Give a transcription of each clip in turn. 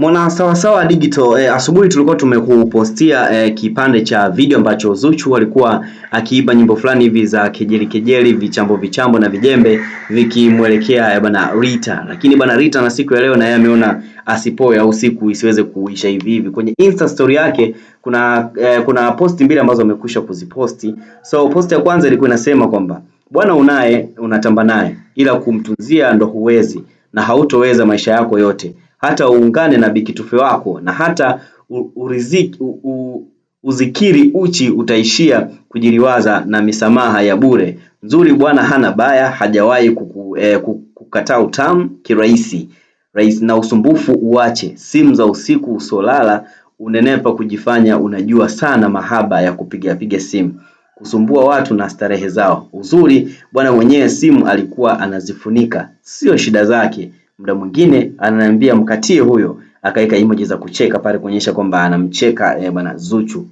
Mwana sawasawa digital asubuhi tulikuwa tumekupostia kipande cha video ambacho Zuchu alikuwa akiiba nyimbo fulani hivi za kejeli vichambo na vijembe vikimwelekea bana Rita, lakini bana Rita na siku ya leo na yeye ameona asipoe au siku isiweze kuisha hivi. Kwenye Insta story yake kuna posti mbili ambazo amekwisha kuziposti. So posti ya kwanza ilikuwa inasema kwamba bwana unaye unatamba naye ila kumtunzia ndo huwezi na hautoweza maisha yako yote, hata uungane na bikitufe wako na hata uzikiri uchi utaishia kujiliwaza na misamaha ya bure. Nzuri bwana hana baya, hajawahi kukataa utamu kirahisi. Rais na usumbufu uache, simu za usiku usolala, unenepa kujifanya unajua sana mahaba ya kupiga simu, kusumbua watu na starehe zao. Uzuri bwana mwenyewe simu alikuwa anazifunika, sio shida zake. Muda mwingine ananiambia mkatie huyo, akaika emoji za kucheka pale kuonyesha kwamba anamcheka bwana Zuchu.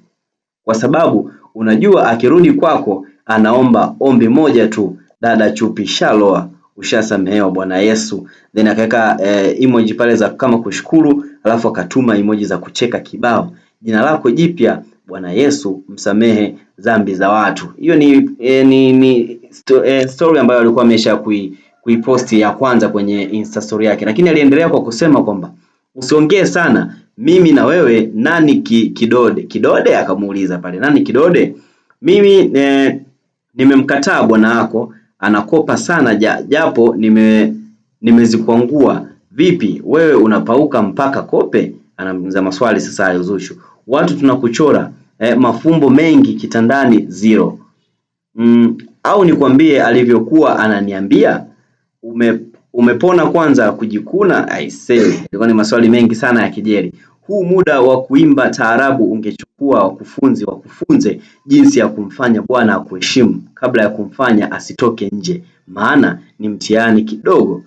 Kwa sababu unajua akirudi kwako anaomba ombi moja tu, dada chupi shaloa, ushasamehewa bwana Yesu. Then akaweka emoji pale za kama kushukuru, alafu akatuma emoji za kucheka kibao. Jina lako jipya bwana Yesu, msamehe dhambi za watu. Hiyo ni story ambayo alikuwa amesha kuiposti ya kwanza kwenye Insta story yake, lakini aliendelea kwa kusema kwamba usiongee sana, mimi na wewe nani kidode. Akamuuliza pale nani kidode? Mimi nimemkataa bwana wako, anakopa sana japo nimezikwangua. Vipi wewe unapauka mpaka kope? Anamuuliza maswali sasa ya Zuchu. Watu tunakuchora mafumbo mengi kitandani zero. Au nikwambie alivyokuwa ananiambia umepona kwanza kujikuna? I say ilikuwa ni maswali mengi sana ya kijeri. Huu muda wa kuimba taarabu ungechukua wakufunze jinsi ya kumfanya bwana akuheshimu kabla ya kumfanya asitoke nje, maana ni mtihani kidogo.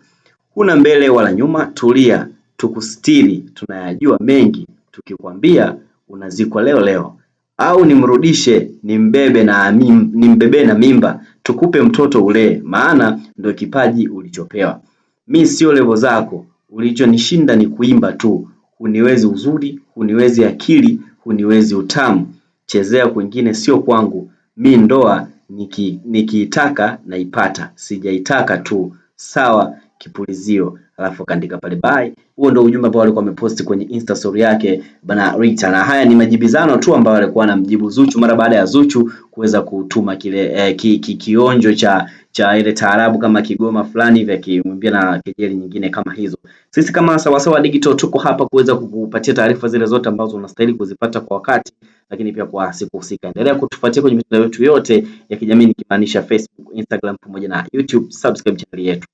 Huna mbele wala nyuma, tulia tukustiri, tunayajua mengi, tukikwambia unazikwa leo. Au nimrudishe nimbebe na mimba tukupe mtoto ule, maana ndo kipaji ulichopewa. Mi sio level zako, ulichonishinda ni kuimba tu. Huniwezi uzuri, huniwezi akili, huniwezi utamu. Chezea kwingine sio kwangu. Mi ndoa nikiitaka naipata, sijaitaka tu. Sawa kipulizio. Alafu kaandika pale bye. Huo ndio ujumbe ambao alikuwa ameposti kwenye Insta story yake bana Rita, na haya ni majibizano tu ambayo alikuwa anamjibu Zuchu mara baada ya Zuchu kuweza kutuma kile kionjo cha ile taarabu kama kigoma fulani hivi akimwambia na kejeli nyingine kama hizo. Sisi kama Sawasawa Digital tuko hapa kuweza kukupatia taarifa zile zote ambazo unastahili kuzipata kwa wakati, lakini pia kwa siku husika. Endelea kutufuatia kwenye mitandao yetu yote ya kijamii nikimaanisha Facebook, Instagram pamoja na YouTube. Subscribe channel yetu.